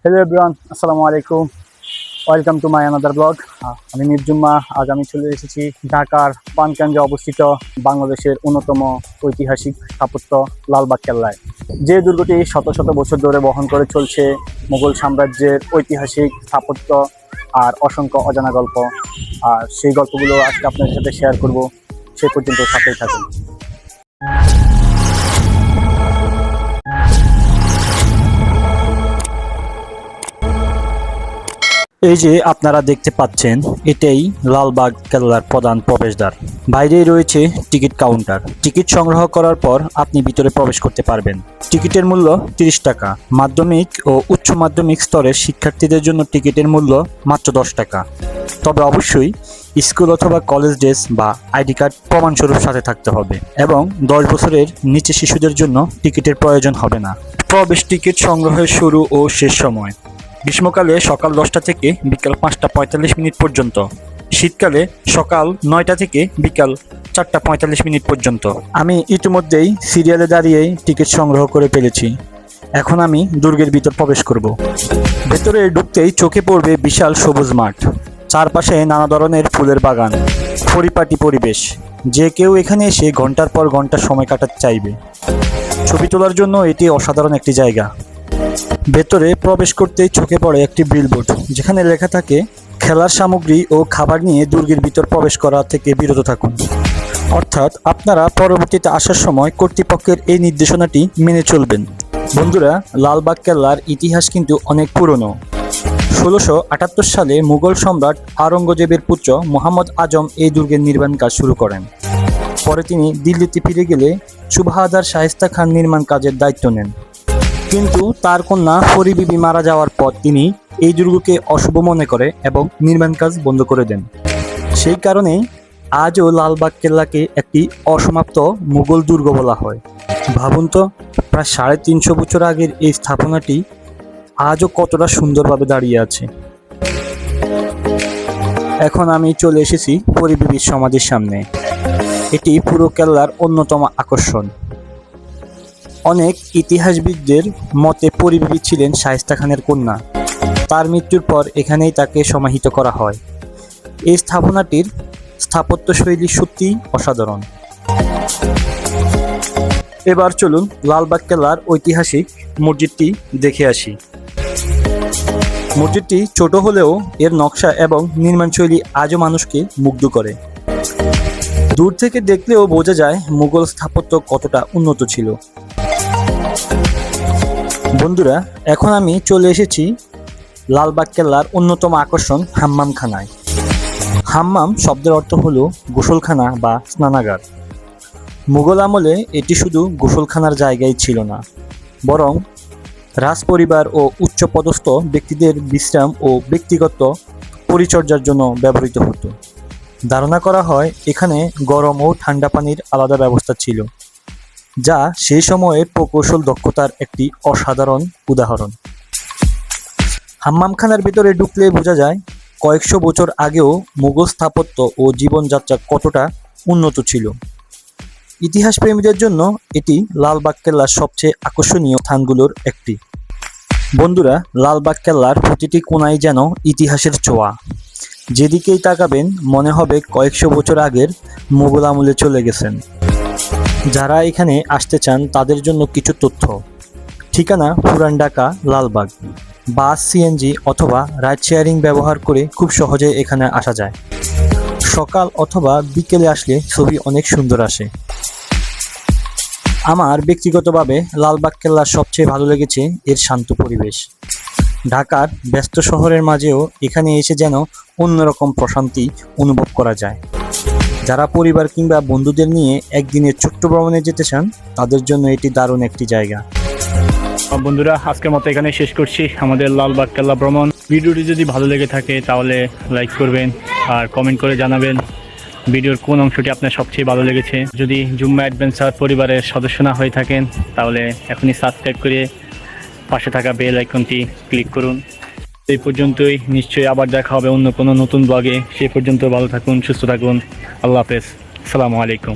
Hello everyone, আসসালামু আলাইকুম। Welcome to my another blog. আমি নির্জুম্মা। আজ আমি চলে এসেছি ঢাকার পানকাঞ্জে অবস্থিত বাংলাদেশের অন্যতম ঐতিহাসিক স্থাপত্য লালবাগ কেল্লায়, যে দুর্গটি শত শত বছর ধরে বহন করে চলছে মুঘল সাম্রাজ্যের ঐতিহাসিক স্থাপত্য আর অসংখ্য অজানা গল্প। আর সেই গল্পগুলো আজকে আপনাদের সাথে শেয়ার করব। সে পর্যন্ত সাথেই থাকুন। এই যে আপনারা দেখতে পাচ্ছেন, এটাই লালবাগ কেল্লার প্রধান প্রবেশদ্বার। বাইরেই রয়েছে টিকিট কাউন্টার। টিকিট সংগ্রহ করার পর আপনি ভিতরে প্রবেশ করতে পারবেন। টিকিটের মূল্য 30 টাকা। মাধ্যমিক ও উচ্চ মাধ্যমিক স্তরের শিক্ষার্থীদের জন্য টিকিটের মূল্য মাত্র 10 টাকা। তবে অবশ্যই স্কুল অথবা কলেজ ড্রেস বা আইডি কার্ড প্রমাণস্বরূপ সাথে থাকতে হবে এবং 10 বছরের নিচে শিশুদের জন্য টিকিটের প্রয়োজন হবে না। প্রবেশ টিকিট সংগ্রহের শুরু ও শেষ সময়: গ্রীষ্মকালে সকাল 10টা থেকে বিকাল 5টা 45 মিনিট পর্যন্ত, শীতকালে সকাল 9টা থেকে বিকাল 4টা 45 মিনিট পর্যন্ত। আমি ইতিমধ্যেই সিরিয়ালে দাঁড়িয়েই টিকিট সংগ্রহ করে ফেলেছি। এখন আমি দুর্গের ভিতর প্রবেশ করব। ভেতরে ঢুকতেই চোখে পড়বে বিশাল সবুজ মাঠ, চারপাশে নানা ধরনের ফুলের বাগান, পরিপাটি পরিবেশ। যে কেউ এখানে এসে ঘন্টার পর ঘন্টা সময় কাটাতে চাইবে। ছবি তোলার জন্য এটি অসাধারণ একটি জায়গা। ভেতরে প্রবেশ করতেই চোখে পড়ে একটি বিলবোর্ড, যেখানে লেখা থাকে খেলার সামগ্রী ও খাবার নিয়ে দুর্গের ভিতর প্রবেশ করা থেকে বিরত থাকুন। অর্থাৎ আপনারা পরবর্তীতে আসার সময় কর্তৃপক্ষের এই নির্দেশনাটি মেনে চলবেন। বন্ধুরা, লালবাগ কেল্লার ইতিহাস কিন্তু অনেক পুরনো। 1678 সালে মুঘল সম্রাট আওরঙ্গজেবের পুত্র মোহাম্মদ আজম এই দুর্গের নির্মাণ কাজ শুরু করেন। পরে তিনি দিল্লিতে ফিরে গেলে সুবাহদার শায়েস্তা খান নির্মাণ কাজের দায়িত্ব নেন। কিন্তু তার কন্যা ফরি বিবি মারা যাওয়ার পর তিনি এই দুর্গকে অশুভ মনে করে এবং নির্মাণ কাজ বন্ধ করে দেন। সেই কারণেই আজও লালবাগ কেল্লাকে একটি অসমাপ্ত মুঘল দুর্গ বলা হয়। ভাবুন তো, প্রায় 350 বছর আগের এই স্থাপনাটি আজও কতটা সুন্দরভাবে দাঁড়িয়ে আছে। এখন আমি চলে এসেছি ফরি বিবির সমাধির সামনে। এটি পুরো কেল্লার অন্যতম আকর্ষণ। অনেক ইতিহাসবিদদের মতে ফরি বিবি ছিলেন শায়েস্তা খানের কন্যা। তার মৃত্যুর পর এখানেই তাকে সমাহিত করা হয়। এই স্থাপনাটির স্থাপত্যশৈলী সত্যিই অসাধারণ। এবার চলুন লালবাগ কেল্লার ঐতিহাসিক মসজিদটি দেখে আসি। মসজিদটি ছোট হলেও এর নকশা এবং নির্মাণশৈলী আজও মানুষকে মুগ্ধ করে। দূর থেকে দেখলেও বোঝা যায় মুঘল স্থাপত্য কতটা উন্নত ছিল। বন্ধুরা, এখন আমি চলে এসেছি লালবাগ কেল্লার অন্যতম আকর্ষণ হাম্মামখানায়। হাম্মাম শব্দের অর্থ হলো গোসলখানা বা স্নানাগার। মুঘল আমলে এটি শুধু গোসলখানার জায়গায় ছিল না, বরং রাজপরিবার ও উচ্চপদস্থ ব্যক্তিদের বিশ্রাম ও ব্যক্তিগত পরিচর্যার জন্য ব্যবহৃত হতো। ধারণা করা হয় এখানে গরম ও ঠান্ডা পানির আলাদা ব্যবস্থা ছিল, যা সেই সময়ের প্রকৌশল দক্ষতার একটি অসাধারণ উদাহরণ। হাম্মামখানার ভিতরে ঢুকলে বোঝা যায় কয়েকশো বছর আগেও মুঘল স্থাপত্য ও জীবনযাত্রা কতটা উন্নত ছিল। ইতিহাস প্রেমীদের জন্য এটি লালবাগ কেল্লার সবচেয়ে আকর্ষণীয় স্থানগুলোর একটি। বন্ধুরা, লালবাগ কেল্লার প্রতিটি কোণায় যেন ইতিহাসের ছোঁয়া। যেদিকেই তাকাবেন মনে হবে কয়েকশো বছর আগের মুঘল আমলে চলে গেছেন। যারা এখানে আসতে চান তাদের জন্য কিছু তথ্য। ঠিকানা: পুরান ঢাকা, লালবাগ। বাস, সিএনজি অথবা রাইড শেয়ারিং ব্যবহার করে খুব সহজে এখানে আসা যায়। সকাল অথবা বিকেলে আসলে ছবি অনেক সুন্দর আসে। আমার ব্যক্তিগতভাবে লালবাগ কেল্লার সবচেয়ে ভালো লেগেছে এর শান্ত পরিবেশ। ঢাকার ব্যস্ত শহরের মাঝেও এখানে এসে যেন অন্যরকম প্রশান্তি অনুভব করা যায়। যারা পরিবার কিংবা বন্ধুদের নিয়ে একদিনের ছোট্ট ভ্রমণে যেতে চান তাদের জন্য এটি দারুণ একটি জায়গা। বন্ধুরা, আজকের মতো এখানে শেষ করছি আমাদের লালবাগ কেল্লা ভ্রমণ। ভিডিওটি যদি ভালো লেগে থাকে তাহলে লাইক করবেন আর কমেন্ট করে জানাবেন ভিডিওর কোন অংশটি আপনার সবচেয়ে ভালো লেগেছে। যদি জুম্মা অ্যাডভেঞ্চার পরিবারের সদস্য না হয়ে থাকেন তাহলে এখনই সাবস্ক্রাইব করে পাশে থাকা বেল আইকনটি ক্লিক করুন। এই পর্যন্তই, নিশ্চয়ই আবার দেখা হবে অন্য কোনো নতুন ব্লগে। সেই পর্যন্ত ভালো থাকুন, সুস্থ থাকুন। আল্লাহ হাফেজ, আসসালামু আলাইকুম।